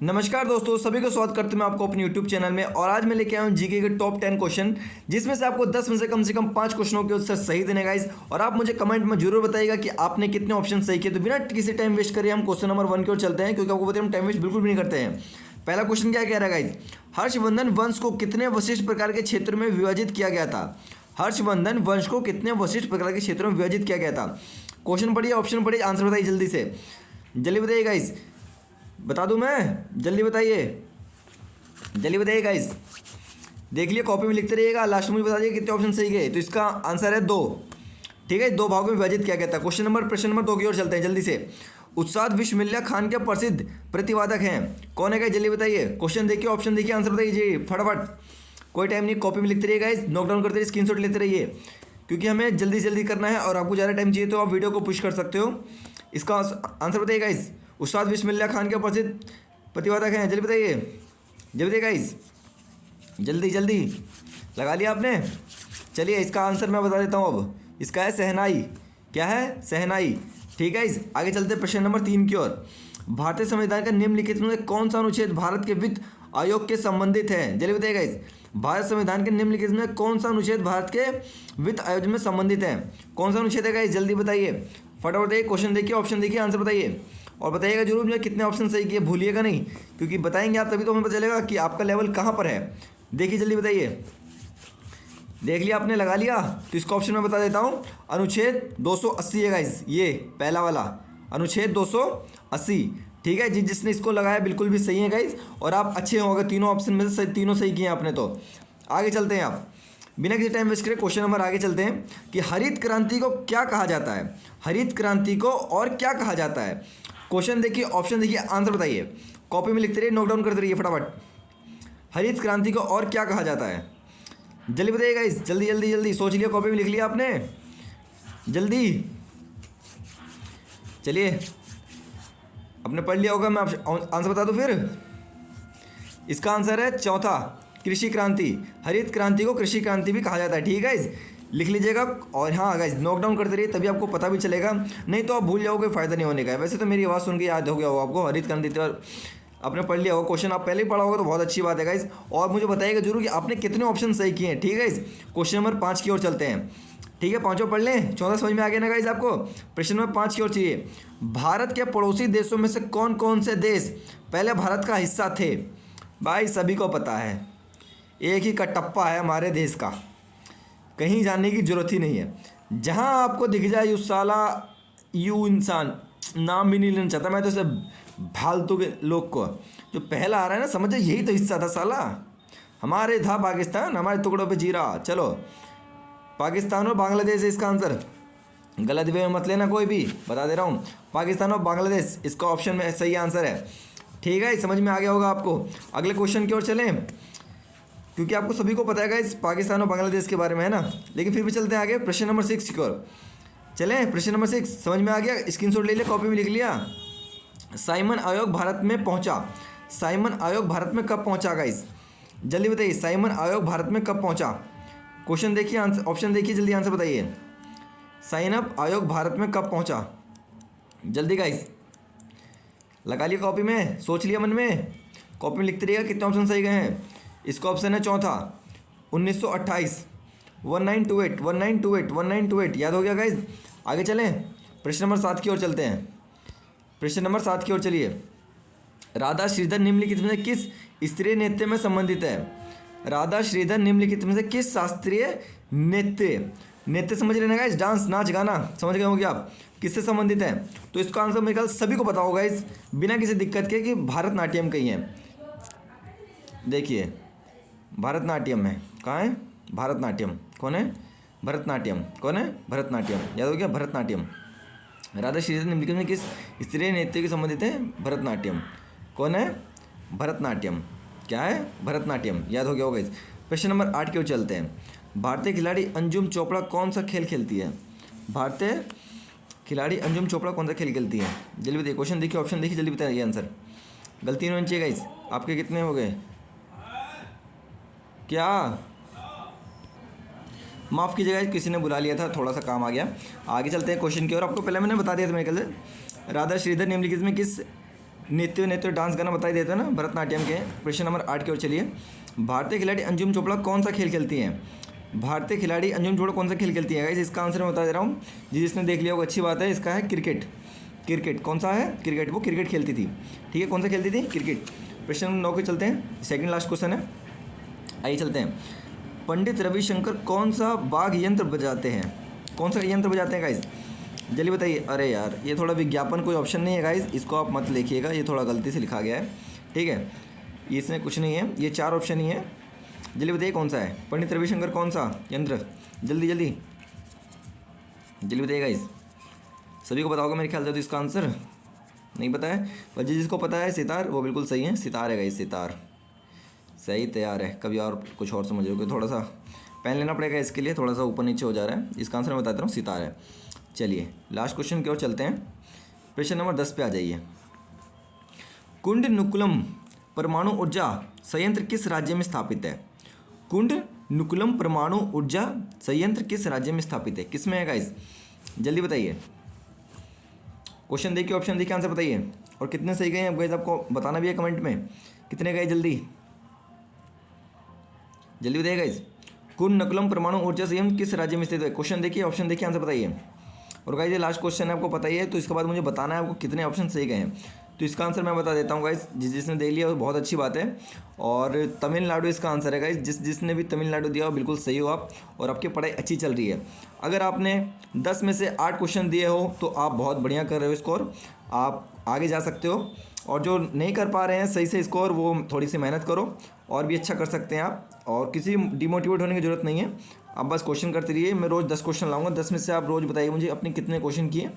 नमस्कार दोस्तों, सभी को स्वागत करते हैं मैं आपको अपने YouTube चैनल में। और आज मैं लेके आया हूँ जीके के टॉप 10 क्वेश्चन, जिसमें से आपको 10 में से कम 5 क्वेश्चनों के उत्तर सही देने गाइस। और आप मुझे कमेंट में जरूर बताइएगा कि आपने कितने ऑप्शन सही किए। तो बिना किसी टाइम वेस्ट करिए हम क्वेश्चन नंबर 1 की ओर चलते हैं, क्योंकि आपको पता है हम टाइम वेस्ट बिल्कुल भी नहीं करते हैं। पहला क्वेश्चन क्या कह रहा है गाइस? हर्षवर्धन वंश को कितने विशिष्ट प्रकार के क्षेत्रों में विभाजित किया गया था? हर्षवर्धन वंश को कितने विशिष्ट प्रकार के क्षेत्रों में विभाजित किया गया था? क्वेश्चन पढ़िए, ऑप्शन पढ़िए, आंसर बताइए जल्दी से, जल्दी बताइए गाइस। बता दूं मैं? जल्दी बताइए, जल्दी बताइए गाइस। देख लिए, कॉपी में लिखते रहिएगा, लास्ट में मुझे बता दीजिए कितने ऑप्शन सही गए। तो इसका आंसर है 2। ठीक है, 2 भागों में विभाजित किया गया था। प्रश्न नंबर 2 की ओर चलते हैं जल्दी से। उस्ताद बिस्मिल्लाह खान के प्रसिद्ध प्रतिवादक हैं, कौन है गाइस? जल्दी बताइए। क्वेश्चन देखिए, ऑप्शन देखिए, आंसर बताइए जी फटाफट। कोई टाइम नहीं, कॉपी में लिखते रहिए गाइस, नोट डाउन करते रहिए, स्क्रीनशॉट लेते रहिए, क्योंकि हमें जल्दी जल्दी करना है। और आपको ज़्यादा टाइम चाहिए तो आप वीडियो को पुश कर सकते हो। इसका आंसर बताइए गाइस। उस्ताद बिस्मिल्लाह खान के प्रसिद्ध प्रतिवादक हैं, जल्दी बताइए, जल्दी बताइए गाइस, जल्दी जल्दी। लगा लिया आपने? चलिए, इसका आंसर मैं बता देता हूँ अब। इसका है शहनाई। क्या है? शहनाई। ठीक है, आगे चलते हैं प्रश्न नंबर 3 की ओर। भारतीय संविधान का निम्नलिखित में से कौन सा अनुच्छेद भारत के वित्त आयोग के संबंधित है? जल्दी बताइए गाइस। भारत संविधान के निम्नलिखित में कौन सा अनुच्छेद भारत के वित्त आयोग में संबंधित है? कौन सा अनुच्छेद है गाइस? जल्दी बताइए, फटाफट बताइए। क्वेश्चन देखिए, ऑप्शन देखिए, आंसर बताइए। और बताइएगा जरूर मुझे कितने ऑप्शन सही किए, भूलिएगा नहीं, क्योंकि बताएंगे आप तभी तो हमें पता चलेगा कि आपका लेवल कहाँ पर है। देखिए, जल्दी बताइए। देख लिया आपने? लगा लिया? तो इसका ऑप्शन मैं बता देता हूँ, अनुच्छेद 280 है गाइस, ये पहला वाला अनुच्छेद 280। ठीक है, जिसने इसको लगाया बिल्कुल भी सही है गाइस, और आप अच्छे होंगे। तीनों ऑप्शन में से तीनों सही किए आपने। तो आगे चलते हैं, आप बिना किसी टाइम वेस्ट करें क्वेश्चन नंबर आगे चलते हैं कि हरित क्रांति को क्या कहा जाता है? हरित क्रांति को और क्या कहा जाता है? क्वेश्चन देखिए, ऑप्शन देखिए, आंसर बताइए। कॉपी में लिखते रहिए, नोट डाउन करते रहिए फटाफट। हरित क्रांति को और क्या कहा जाता है? जल्दी बताइए गाइस, जल्दी जल्दी जल्दी। सोच लिया, कॉपी में लिख लिया आपने? जल्दी चलिए, आपने पढ़ लिया होगा, मैं आंसर बता दूं फिर। इसका आंसर है चौथा, कृषि क्रांति। हरित क्रांति को कृषि क्रांति भी कहा जाता है। ठीक है गाइस, लिख लीजिएगा। और हाँ गाइस, नोट डाउन करते रहिए, तभी आपको पता भी चलेगा, नहीं तो आप भूल जाओगे, फ़ायदा नहीं होने का है। वैसे तो मेरी आवाज़ सुन के याद हो गया होगा आपको, हरित क्रांति आपने पढ़ लिया होगा। क्वेश्चन आप पहले ही पढ़ा होगा तो बहुत अच्छी बात है गाइस। और मुझे बताइएगा जरूर कि आपने कितने ऑप्शन सही किए हैं। ठीक है गाइस, क्वेश्चन नंबर 5 की ओर चलते हैं। ठीक है, पाँचों पढ़ लें, 14 समझ में आ गया ना गाइस आपको? प्रश्न नंबर 5 की ओर चाहिए। भारत के पड़ोसी देशों में से कौन कौन से देश पहले भारत का हिस्सा थे? भाई सभी को पता है, एक ही कटप्पा है हमारे देश का, कहीं जाने की जरूरत ही नहीं है। जहां आपको दिख जाए यू साला, यू इंसान, नाम भी नहीं लेना चाहता मैं तो, इसे फालतू के लोग को जो पहला आ रहा है ना, समझो यही तो हिस्सा था साला। हमारे था पाकिस्तान, हमारे टुकड़ों पे जी रहा। चलो, पाकिस्तान और बांग्लादेश है इसका आंसर। गलत वे में मत लेना कोई भी, बता दे रहा हूँ। पाकिस्तान और बांग्लादेश इसका ऑप्शन में सही आंसर है। ठीक है, समझ में आ गया होगा आपको। अगले क्वेश्चन की ओर चलें, क्योंकि आपको सभी को पता है गाइस पाकिस्तान और बांग्लादेश के बारे में, है ना, लेकिन फिर भी चलते हैं आगे। प्रश्न नंबर 6 की ओर चलें। प्रश्न नंबर 6 समझ में आ गया? स्क्रीनशॉट ले लिया, कॉपी में लिख लिया। साइमन आयोग भारत में पहुंचा। साइमन आयोग भारत में कब पहुंचा गाइस? जल्दी बताइए, साइमन आयोग भारत में कब पहुंचा? क्वेश्चन देखिए, आंसर, ऑप्शन देखिए, जल्दी आंसर बताइए। साइन अप आयोग भारत में कब पहुंचा? जल्दी गाइस, लगा लिया कॉपी में, सोच लिया मन में, कॉपी में लिखते रहिएगा कितने ऑप्शन सही गए हैं। इसका ऑप्शन है चौथा, 1928, 1928, 1928, 1928। याद हो गया गाइस? आगे चलें, प्रश्न नंबर 7 की ओर चलते हैं। प्रश्न नंबर 7 की ओर चलिए। राधा श्रीधर निम्नलिखित में से किस स्त्रीय नृत्य में संबंधित है? राधा श्रीधर निम्नलिखित में से किस शास्त्रीय नृत्य समझ रहे ना गाइस? डांस, नाच, गाना, समझ गए होंगे आप किससे संबंधित है? तो इसका आंसर मेरे ख्याल सभी को पता होगा इस बिना किसी दिक्कत के कि भारतनाट्यम कहीं है। देखिए, भारतनाट्यम है, कहाँ है? भारतनाट्यम कौन है? भरतनाट्यम कौन है? भरतनाट्यम। याद हो गया? भरतनाट्यम। राधा श्रीधर निम्नलिखित में किस स्त्रीय नृत्य के संबंधित है? भरतनाट्यम। कौन है? भरतनाट्यम। क्या है? भरतनाट्यम। याद हो गया होगा इस। प्रश्न नंबर 8 की ओर चलते हैं। भारतीय खिलाड़ी अंजुम चोपड़ा कौन सा खेल खेलती है? भारतीय खिलाड़ी अंजुम चोपड़ा कौन सा खेल खेलती है? जल्दी बताइए, क्वेश्चन देखिए, ऑप्शन देखिए, जल्दी बताइए आंसर। गलती नहीं होनी चाहिए गाइस। आपके कितने हो गए? क्या? माफ़ कीजिएगा, किसी ने बुला लिया था, थोड़ा सा काम आ गया। आगे चलते हैं क्वेश्चन की ओर। आपको पहले मैंने बता दिया था मेरे ख्याल से। राधा श्रीधर निम्नलिखित में किस नृत्य डांस गाना बताई देते हैं ना, भरतनाट्यम के। प्रश्न नंबर 8 की ओर चलिए। भारतीय खिलाड़ी अंजुम चोपड़ा कौन सा खेल खेलती हैं? भारतीय खिलाड़ी अंजुम चोपड़ा कौन सा खेल खेलती है गाइस? इसका आंसर मैं बता दे रहा हूँ, जिसने देख लिया होगा अच्छी बात है। इसका है क्रिकेट। क्रिकेट कौन सा है? क्रिकेट। वो क्रिकेट खेलती थी, ठीक है। कौन सा खेलती थी? क्रिकेट। प्रश्न नंबर 9 के चलते हैं, सेकंड लास्ट क्वेश्चन है। आइए चलते हैं। पंडित रविशंकर कौन सा वाद्य यंत्र बजाते हैं? कौन सा यंत्र बजाते हैं गाइस? जल्दी बताइए। अरे यार, ये थोड़ा विज्ञापन कोई ऑप्शन नहीं है गाइस, इसको आप मत लिखिएगा, ये थोड़ा गलती से लिखा गया है, ठीक है। इसमें कुछ नहीं है, ये 4 ऑप्शन ही है। जल्दी बताइए कौन सा है? पंडित रविशंकर कौन सा यंत्र? जल्दी जल्दी जल्दी बताइए गाइस। सभी को पता होगा मेरे ख्याल से, तो इसका आंसर नहीं पता है, पर जिसको पता है सितार, वो बिल्कुल सही है। सितार है गाइस, सितार। सही तैयार है, कभी और कुछ और समझोगे, थोड़ा सा पेन लेना पड़ेगा इसके लिए, थोड़ा सा ऊपर नीचे हो जा रहा है। इसका आंसर मैं बताता हूँ, सितार है। चलिए लास्ट क्वेश्चन की ओर चलते हैं। प्रश्न नंबर 10 पे आ जाइए। कुंडनुकुलम परमाणु ऊर्जा संयंत्र किस राज्य में स्थापित है? कुंडनुकुलम परमाणु ऊर्जा संयंत्र किस राज्य में स्थापित है? किस में है गाइस? जल्दी बताइए। क्वेश्चन देखिए, ऑप्शन देखिए, आंसर बताइए। और कितने सही गए हैं गाइस, आपको बताना भी है कमेंट में कितने गए। जल्दी जल्दी बताइए गाइस। कुंडनुकुलम परमाणु ऊर्जा संयंत्र किस राज्य में स्थित है? क्वेश्चन देखिए, ऑप्शन देखिए, आंसर बताइए। और गाइस ये लास्ट क्वेश्चन है, आपको पता ही है, तो इसके बाद मुझे बताना है आपको कितने ऑप्शन सही गए हैं। तो इसका आंसर मैं बता देता हूँ गाइस, जिसने दे लिया वो बहुत अच्छी बात है। और तमिलनाडु इसका आंसर है गाइस। जिसने भी तमिलनाडु दिया वो बिल्कुल सही हो आप, और आपकी पढ़ाई अच्छी चल रही है। अगर आपने 10 में से 8 क्वेश्चन दिए हो तो आप बहुत बढ़िया कर रहे हो स्कोर, आप आगे जा सकते हो। और जो नहीं कर पा रहे हैं सही से स्कोर, वो थोड़ी सी मेहनत करो और भी अच्छा कर सकते हैं आप। और किसी डिमोटिवेट होने की ज़रूरत नहीं है, आप बस क्वेश्चन करते रहिए। मैं रोज़ 10 क्वेश्चन लाऊंगा, 10 में से आप रोज़ बताइए मुझे अपने कितने क्वेश्चन किए।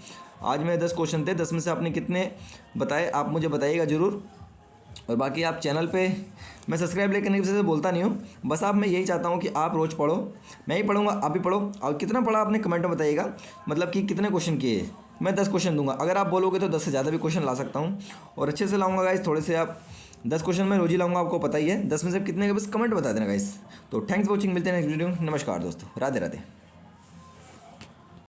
आज मेरे 10 क्वेश्चन थे, 10 में से आपने कितने बताए आप मुझे बताइएगा ज़रूर। और बाकी आप चैनल पे, मैं सब्सक्राइब करने की वजह से बोलता नहीं हूँ, बस आप, मैं यही चाहता हूँ कि आप रोज़ पढ़ो, मैं ही पढ़ूंगा, आप भी पढ़ो। और कितना पढ़ा आपने कमेंट में बताइएगा, मतलब कि कितने क्वेश्चन किए। मैं 10 क्वेश्चन दूंगा, अगर आप बोलोगे तो 10 से ज़्यादा भी क्वेश्चन ला सकता हूँ, और अच्छे से लाऊंगा गाइस। थोड़े से आप 10 क्वेश्चन मैं रोज ही लाऊंगा, आपको पता ही है। 10 में से कितने के बस कमेंट बता देना गाइस। तो थैंक्स फॉर वॉचिंग, मिलते हैं नेक्स्ट वीडियो। नमस्कार दोस्तों, राधे राधे।